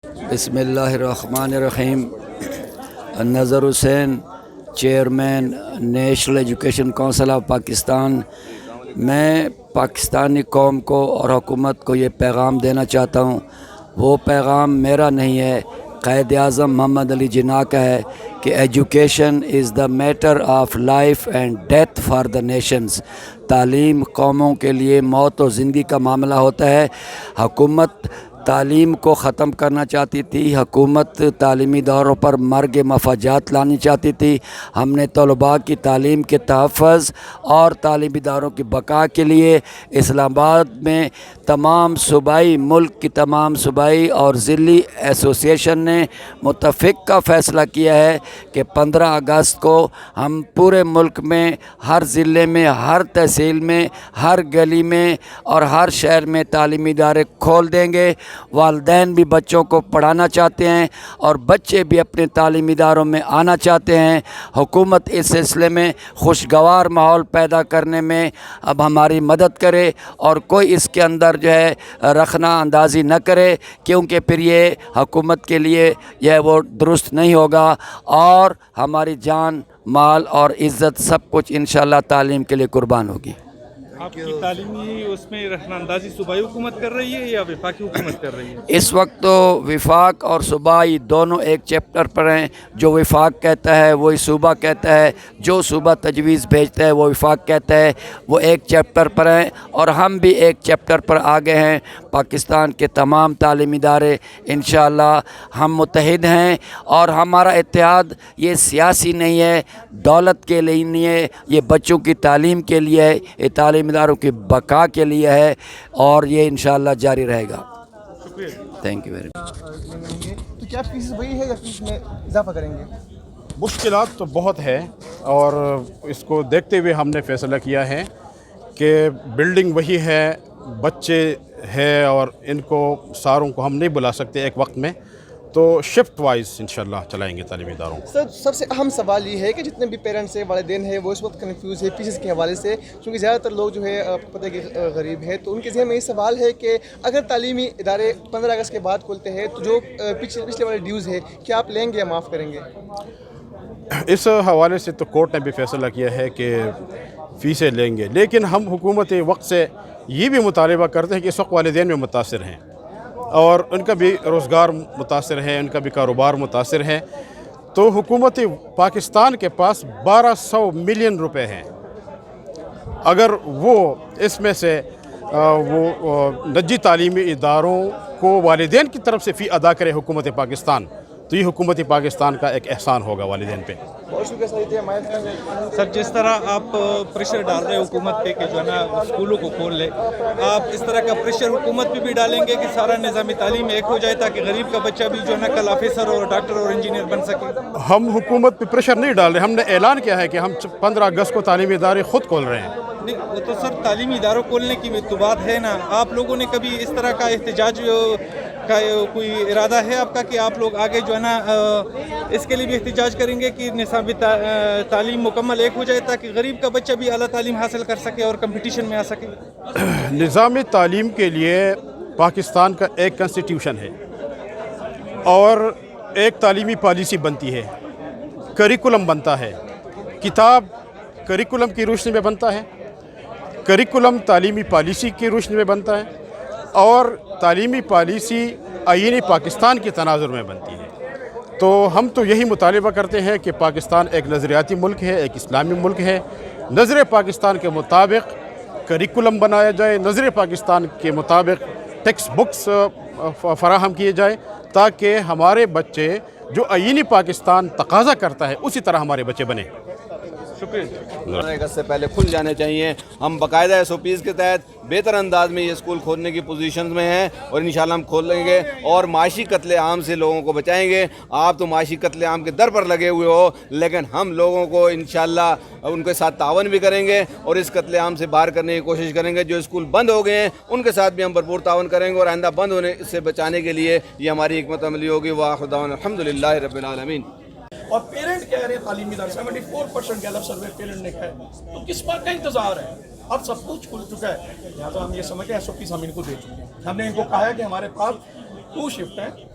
بسم اللہ الرحمن الرحیم۔ Nazar Hussain, chairman national education council of Pakistan. میں پاکستانی قوم کو اور حکومت کو یہ پیغام دینا چاہتا ہوں، وہ پیغام میرا نہیں ہے، قائد اعظم محمد علی جناح کا ہے کہ education is the matter of life and death for the nations. تعلیم قوموں کے لیے موت و زندگی کا معاملہ ہوتا ہے۔ حکومت تعلیم کو ختم کرنا چاہتی تھی، حکومت تعلیمی اداروں پر مرگ مفاجات لانی چاہتی تھی۔ ہم نے طلباء کی تعلیم کے تحفظ اور تعلیمی اداروں کی بقا کے لیے اسلام آباد میں تمام صوبائی، ملک کی تمام صوبائی اور ضلعی ایسوسیشن نے متفقہ فیصلہ کیا ہے کہ 15 اگست کو ہم پورے ملک میں، ہر ضلع میں، ہر تحصیل میں، ہر گلی میں اور ہر شہر میں تعلیمی ادارے کھول دیں گے۔ والدین بھی بچوں کو پڑھانا چاہتے ہیں اور بچے بھی اپنے تعلیمی اداروں میں آنا چاہتے ہیں۔ حکومت اس سلسلے میں خوشگوار ماحول پیدا کرنے میں اب ہماری مدد کرے اور کوئی اس کے اندر جو ہے رخنہ اندازی نہ کرے، کیونکہ پھر یہ حکومت کے لیے یہ وہ درست نہیں ہوگا اور ہماری جان، مال اور عزت سب کچھ انشاءاللہ تعلیم کے لیے قربان ہوگی۔ آپ کی تعلیمی اس میں رخنہ اندازی صوبائی حکومت کر رہی ہے یا وفاقی حکومت کر رہی ہے؟ اس وقت تو وفاق اور صوبائی دونوں ایک چیپٹر پر ہیں۔ جو وفاق کہتا ہے وہی صوبہ کہتا ہے، جو صوبہ تجویز بھیجتا ہے وہ وفاق کہتا ہے، وہ ایک چیپٹر پر ہیں اور ہم بھی ایک چیپٹر پر آگے ہیں۔ پاکستان کے تمام تعلیمی ادارے انشاءاللہ ہم متحد ہیں اور ہمارا اتحاد یہ سیاسی نہیں ہے، دولت کے لیے نہیں ہے، یہ بچوں کی تعلیم کے لیے ہے، یہ تعلیم اداروں کی بقا کے لیے ہے اور یہ انشاءاللہ جاری رہے گا۔ شکریہ۔ Thank you very much. تو کیا فیس وہی ہے یا فیس میں اضافہ کریں گے؟ مشکلات تو بہت ہے اور اس کو دیکھتے ہوئے ہم نے فیصلہ کیا ہے کہ بلڈنگ وہی ہے، بچے ہے اور ان کو ساروں کو ہم نہیں بلا سکتے ایک وقت میں، تو شفٹ وائز انشاءاللہ چلائیں گے تعلیمی اداروں کو۔ سب سے اہم سوال یہ ہے کہ جتنے بھی پیرنٹس ہیں، والدین ہیں، وہ اس وقت کنفیوز ہے فیسز کے حوالے سے، کیونکہ زیادہ تر لوگ جو ہے آپ کو پتہ ہے کہ غریب ہیں، تو ان کے ذہن میں یہ سوال ہے کہ اگر تعلیمی ادارے 15 اگست کے بعد کھولتے ہیں تو جو پچھلے والے ڈیوز ہے کیا آپ لیں گے یا معاف کریں گے؟ اس حوالے سے تو کورٹ نے بھی فیصلہ کیا ہے کہ فیسیں لیں گے، لیکن ہم حکومت وقت سے یہ بھی مطالبہ کرتے ہیں کہ اس وقت والدین میں متاثر ہیں اور ان کا بھی روزگار متاثر ہے، ان کا بھی کاروبار متاثر ہے، تو حکومت پاکستان کے پاس 1200 ملین روپے ہیں۔ اگر وہ اس میں سے وہ نجی تعلیمی اداروں کو والدین کی طرف سے فی ادا کرے حکومت پاکستان، تو یہ حکومت پاکستان کا ایک احسان ہوگا والدین پہ۔ سر، جس طرح آپ پریشر ڈال رہے ہیں حکومت پہ کہ جو ہے نا اسکولوں کو کھول لے، آپ اس طرح کا پریشر حکومت پہ بھی ڈالیں گے کہ سارا نظام تعلیم ایک ہو جائے تاکہ غریب کا بچہ بھی جو ہے نا کل آفیسر اور ڈاکٹر اور انجینئر بن سکے؟ ہم حکومت پہ پریشر نہیں ڈال رہے، ہم نے اعلان کیا ہے کہ ہم 15 اگست کو تعلیمی ادارے خود کھول رہے ہیں۔ نہیں، وہ تو سر تعلیمی اداروں کھولنے کی تو بات ہے نا، آپ لوگوں نے کبھی اس طرح کا احتجاج کا کوئی ارادہ ہے آپ کا کہ آپ لوگ آگے جو ہے نا اس کے لیے بھی احتجاج کریں گے کہ نصابی تعلیم مکمل ایک ہو جائے تاکہ غریب کا بچہ بھی اعلیٰ تعلیم حاصل کر سکے اور کمپٹیشن میں آ سکے؟ نظام تعلیم کے لیے پاکستان کا ایک کنسٹیٹیوشن ہے اور ایک تعلیمی پالیسی بنتی ہے، کریکولم بنتا ہے، کتاب کریکولم کی روشنی میں بنتا ہے، کریکولم تعلیمی پالیسی کی روشنی میں بنتا ہے اور تعلیمی پالیسی آئین پاکستان کے تناظر میں بنتی ہے۔ تو ہم تو یہی مطالبہ کرتے ہیں کہ پاکستان ایک نظریاتی ملک ہے، ایک اسلامی ملک ہے، نظر پاکستان کے مطابق کریکولم بنایا جائے، نظر پاکستان کے مطابق ٹیکسٹ بکس فراہم کیے جائے تاکہ ہمارے بچے جو آئین پاکستان تقاضا کرتا ہے اسی طرح ہمارے بچے بنیں۔ شکریہ۔ 15 اگست سے پہلے کھل جانے چاہیے۔ ہم باقاعدہ SOPs کے تحت بہتر انداز میں یہ اسکول کھولنے کی پوزیشنز میں ہیں اور انشاءاللہ ہم کھول لیں گے اور معاشی قتل عام سے لوگوں کو بچائیں گے۔ آپ تو معاشی قتل عام کے در پر لگے ہوئے ہو، لیکن ہم لوگوں کو انشاءاللہ ان کے ساتھ تعاون بھی کریں گے اور اس قتل عام سے باہر کرنے کی کوشش کریں گے۔ جو اسکول بند ہو گئے ہیں ان کے ساتھ بھی ہم بھرپور تعاون کریں گے اور آئندہ بند ہونے سے بچانے کے لیے یہ ہماری حکمت عملی ہوگی۔ وآخر دعوانا الحمدللہ رب العالمین۔ اور پیرنٹ کہہ رہے ہیں تعلیمی ادارے 74% گیلپ سروے پیرنٹ نے کہا ہے، تو کس بات کا انتظار ہے؟ اب سب کچھ کھل چکا ہے، لہٰذا ہم یہ سمجھیں SOPs ہم ان کو دے چکے ہیں۔ ہم نے ان کو کہا ہے کہ ہمارے پاس 2 شفٹ ہیں،